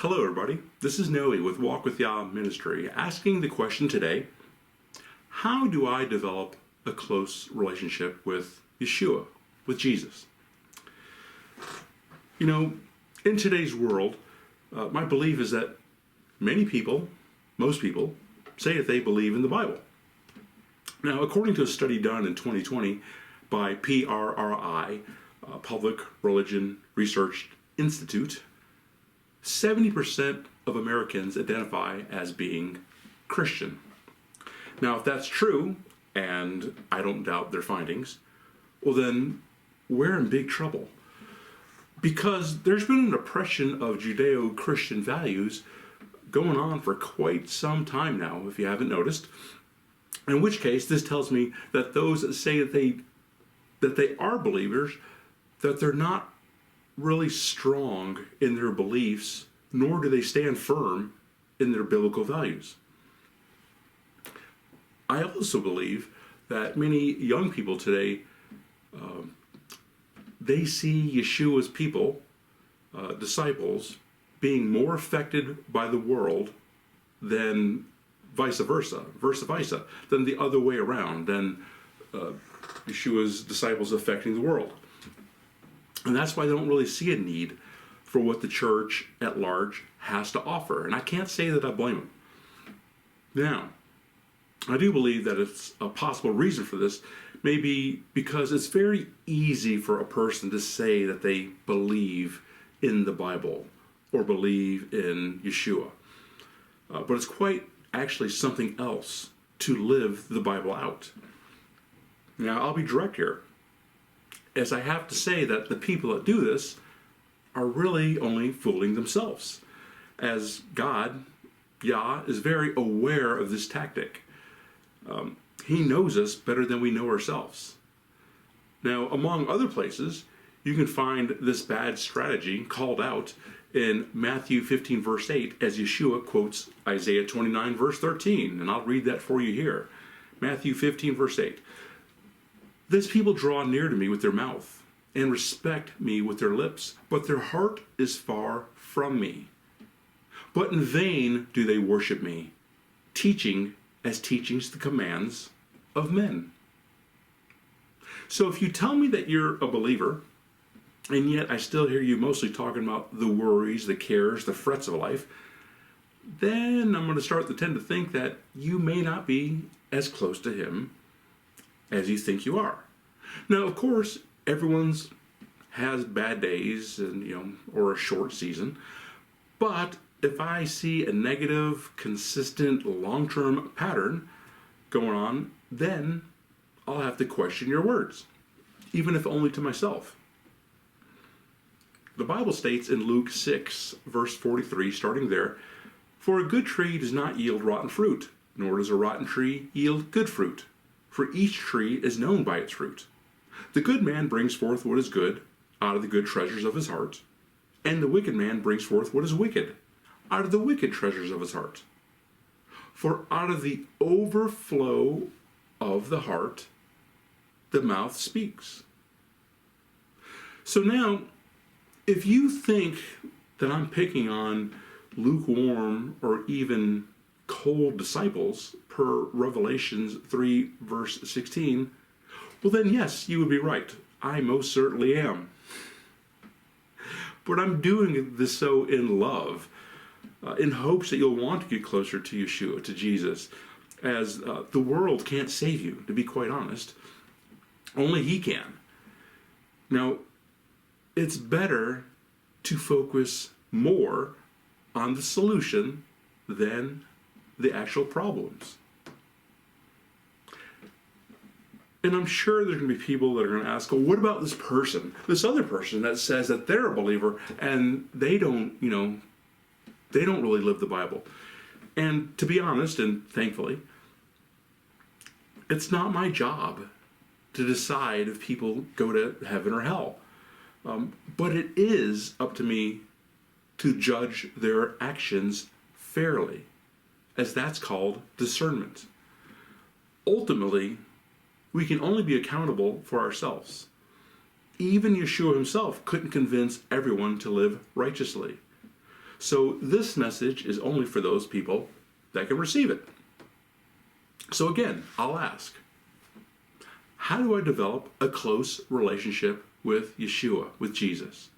Hello everybody, this is Noe with Walk with Yah Ministry, asking the question today, how do I develop a close relationship with Yeshua, with Jesus? You know, in today's world, my belief is that many people, most people, say that they believe in the Bible. Now, according to a study done in 2020 by PRRI, Public Religion Research Institute, 70% of Americans identify as being Christian. Now, if that's true, and I don't doubt their findings, well then, we're in big trouble. Because there's been an oppression of Judeo-Christian values going on for quite some time now, if you haven't noticed. In which case, this tells me that those that say that they are believers, that they're not really strong in their beliefs, nor do they stand firm in their biblical values. I also believe that many young people today, they see Yeshua's people, disciples, being more affected by the world than vice versa, than the other way around, than Yeshua's disciples affecting the world. And that's why they don't really see a need for what the church at large has to offer. And I can't say that I blame them. Now, I do believe that it's a possible reason for this, maybe because it's very easy for a person to say that they believe in the Bible or believe in Yeshua. But it's quite actually something else to live the Bible out. Now, I'll be direct here, as I have to say that the people that do this are really only fooling themselves, as God, Yah, is very aware of this tactic. He knows us better than we know ourselves. Now, among other places, you can find this bad strategy called out in Matthew 15 verse 8 as Yeshua quotes Isaiah 29 verse 13, and I'll read that for you here. Matthew 15 verse 8. This people draw near to me with their mouth and respect me with their lips, but their heart is far from me. But in vain do they worship me, teaching as teachings the commands of men. So if you tell me that you're a believer, and yet I still hear you mostly talking about the worries, the cares, the frets of life, then I'm going to start to tend to think that you may not be as close to Him as you think you are. Now, of course, everyone's has bad days and or a short season, but if I see a negative, consistent, long-term pattern going on, then I'll have to question your words, even if only to myself. The Bible states in Luke 6, verse 43, starting there, "For a good tree does not yield rotten fruit, nor does a rotten tree yield good fruit. For each tree is known by its fruit. The good man brings forth what is good out of the good treasures of his heart, and the wicked man brings forth what is wicked out of the wicked treasures of his heart. For out of the overflow of the heart, the mouth speaks." So now, if you think that I'm picking on lukewarm or even cold disciples per Revelations 3 verse 16, well then yes, you would be right. I most certainly am. But I'm doing this so in love, in hopes that you'll want to get closer to Yeshua, to Jesus, as the world can't save you, to be quite honest. Only He can. Now, it's better to focus more on the solution than the actual problems. And I'm sure there's going to be people that are going to ask, well, what about this person, this other person that says that they're a believer and they don't, they don't really live the Bible. And to be honest, and thankfully, it's not my job to decide if people go to heaven or hell. But it is up to me to judge their actions fairly, as that's called discernment. Ultimately, we can only be accountable for ourselves. Even Yeshua himself couldn't convince everyone to live righteously. So this message is only for those people that can receive it. So again, I'll ask, how do I develop a close relationship with Yeshua, with Jesus?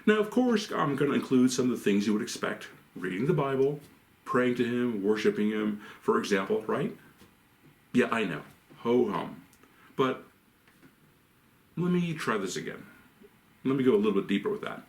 Now, of course, I'm going to include some of the things you would expect. Reading the Bible, praying to Him, worshiping Him, for example, right? Yeah, I know. Ho-hum. But let me try this again. Let me go a little bit deeper with that.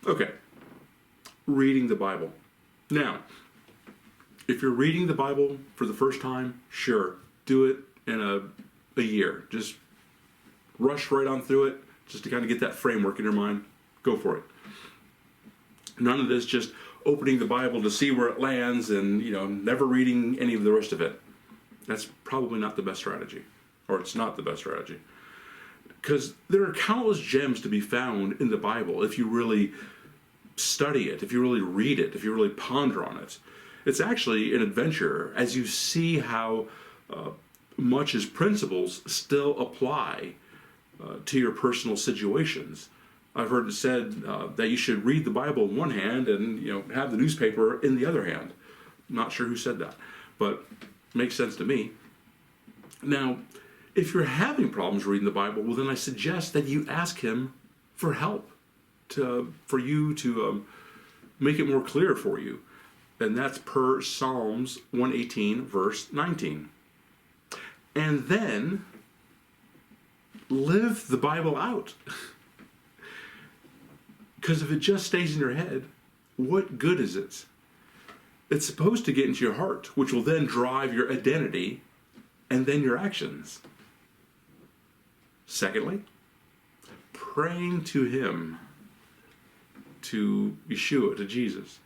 Okay. Reading the Bible. Now, if you're reading the Bible for the first time, sure, do it in a year. Just rush right on through it, just to kind of get that framework in your mind. Go for it. None of this just opening the Bible to see where it lands and, never reading any of the rest of it. That's probably not the best strategy. Or it's not the best strategy. Because there are countless gems to be found in the Bible if you really study it, if you really read it, if you really ponder on it. It's actually an adventure as you see how much His principles still apply to your personal situations. I've heard it said that you should read the Bible in one hand and have the newspaper in the other hand. Not sure who said that, but makes sense to me. Now, if you're having problems reading the Bible, well, then I suggest that you ask Him for help, for you to make it more clear for you. And that's per Psalms 118, verse 19. And then live the Bible out. Because if it just stays in your head, what good is it? It's supposed to get into your heart, which will then drive your identity and then your actions. Secondly, praying to Him, to Yeshua, to Jesus.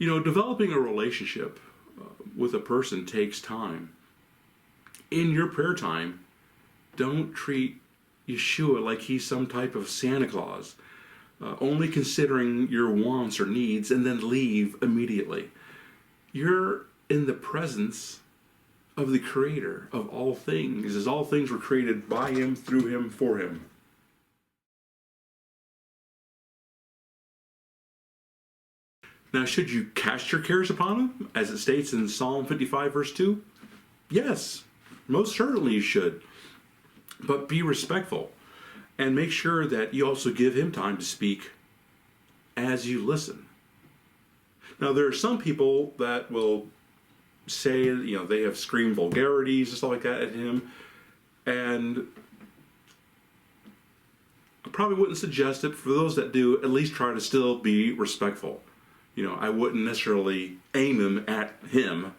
Developing a relationship with a person takes time. In your prayer time, don't treat Yeshua like He's some type of Santa Claus, only considering your wants or needs and then leave immediately. You're in the presence of the Creator of all things, as all things were created by Him, through Him, for Him. Now, should you cast your cares upon Him, as it states in Psalm 55, verse 2? Yes, most certainly you should. But be respectful, and make sure that you also give Him time to speak as you listen. Now, there are some people that will say, they have screamed vulgarities and stuff like that at Him, and I probably wouldn't suggest it. For those that do, at least try to still be respectful. I wouldn't necessarily aim Him at Him.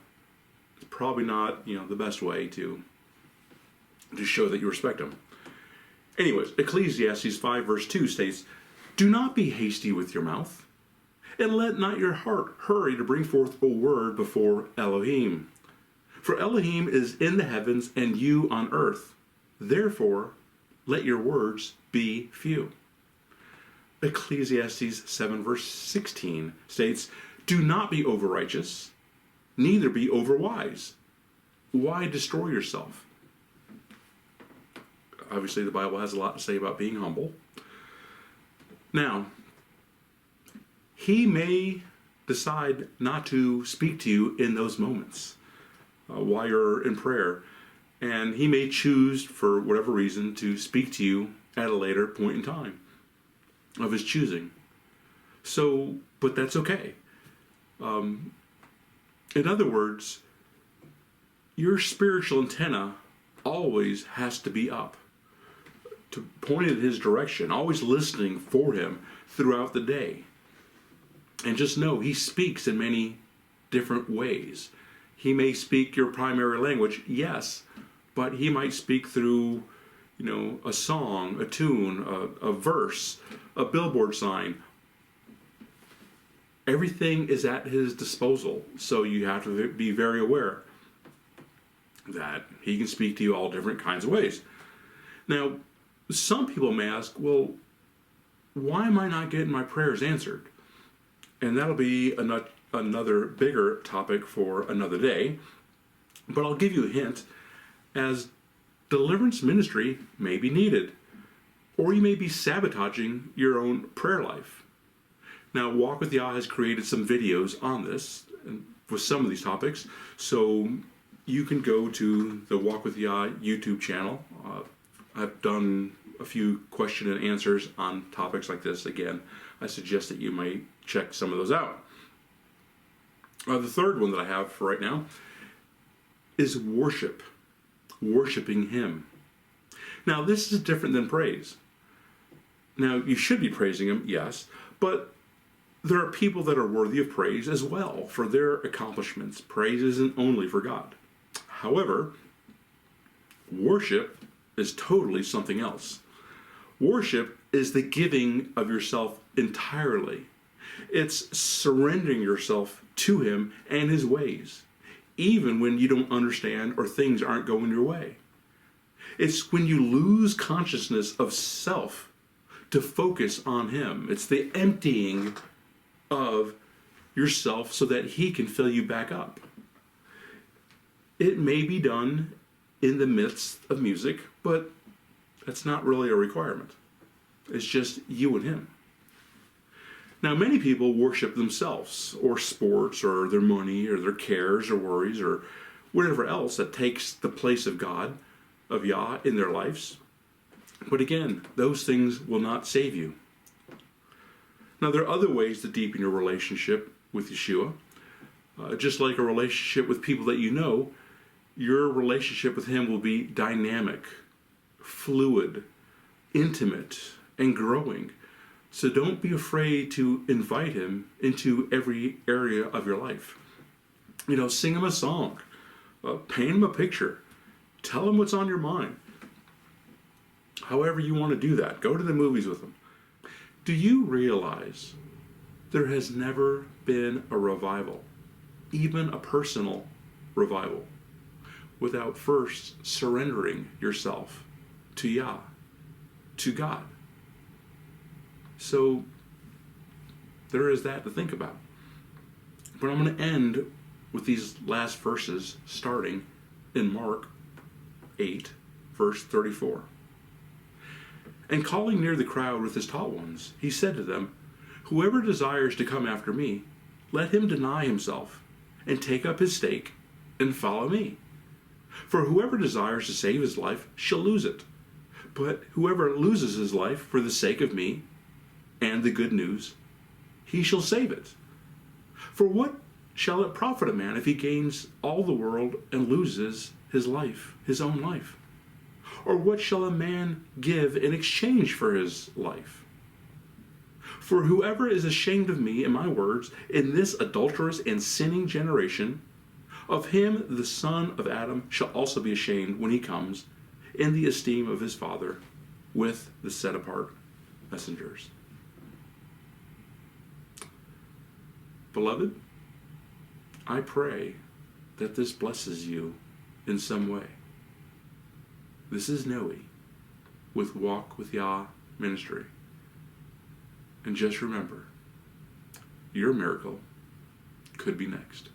It's probably not, the best way to show that you respect Him. Anyways, Ecclesiastes 5 verse 2 states, "Do not be hasty with your mouth, and let not your heart hurry to bring forth a word before Elohim. For Elohim is in the heavens and you on earth. Therefore, let your words be few." Ecclesiastes 7 verse 16 states, "Do not be overrighteous, neither be overwise. Why destroy yourself?" Obviously, the Bible has a lot to say about being humble. Now, He may decide not to speak to you in those moments while you're in prayer, and He may choose, for whatever reason, to speak to you at a later point in time of His choosing. So, but that's okay. In other words, your spiritual antenna always has to be up, to point in His direction, always listening for Him throughout the day. And just know He speaks in many different ways. He may speak your primary language, yes, but He might speak through, a song, a tune, a verse, a billboard sign. Everything is at His disposal, so you have to be very aware that He can speak to you all different kinds of ways. Now, some people may ask, well, why am I not getting my prayers answered? And that'll be another bigger topic for another day. But I'll give you a hint, as deliverance ministry may be needed, or you may be sabotaging your own prayer life. Now, Walk with Yah has created some videos on this and with some of these topics, so you can go to the Walk with Yah YouTube channel. I've done a few question and answers on topics like this. Again, I suggest that you might check some of those out. The third one that I have for right now is worship, worshiping Him. Now, this is different than praise. Now, you should be praising Him, yes, but there are people that are worthy of praise as well for their accomplishments. Praise isn't only for God. However, worship is totally something else. Worship is the giving of yourself entirely. It's surrendering yourself to Him and His ways, even when you don't understand or things aren't going your way. It's when you lose consciousness of self to focus on Him. It's the emptying of yourself so that He can fill you back up. It may be done in the midst of music, but that's not really a requirement. It's just you and Him. Now, many people worship themselves, or sports, or their money, or their cares, or worries, or whatever else that takes the place of God, of Yah, in their lives. But again, those things will not save you. Now, there are other ways to deepen your relationship with Yeshua. Just like a relationship with people that you know, your relationship with Him will be dynamic, fluid, intimate, and growing. So don't be afraid to invite Him into every area of your life. You know, sing Him a song, paint Him a picture, tell Him what's on your mind. However you want to do that, go to the movies with Him. Do you realize there has never been a revival, even a personal revival, without first surrendering yourself to Yah, to God? So there is that to think about. But I'm going to end with these last verses starting in Mark 8, verse 34. And calling near the crowd with His taught ones, He said to them, "Whoever desires to come after me, let him deny himself, and take up his stake, and follow me. For whoever desires to save his life shall lose it. But whoever loses his life for the sake of me and the good news, he shall save it. For what shall it profit a man if he gains all the world and loses his life, his own life? Or what shall a man give in exchange for his life? For whoever is ashamed of me and my words in this adulterous and sinning generation, of him the son of Adam shall also be ashamed when he comes in the esteem of his Father with the set apart messengers." Beloved, I pray that this blesses you in some way. This is Noe with Walk with Yah Ministry. And just remember, your miracle could be next.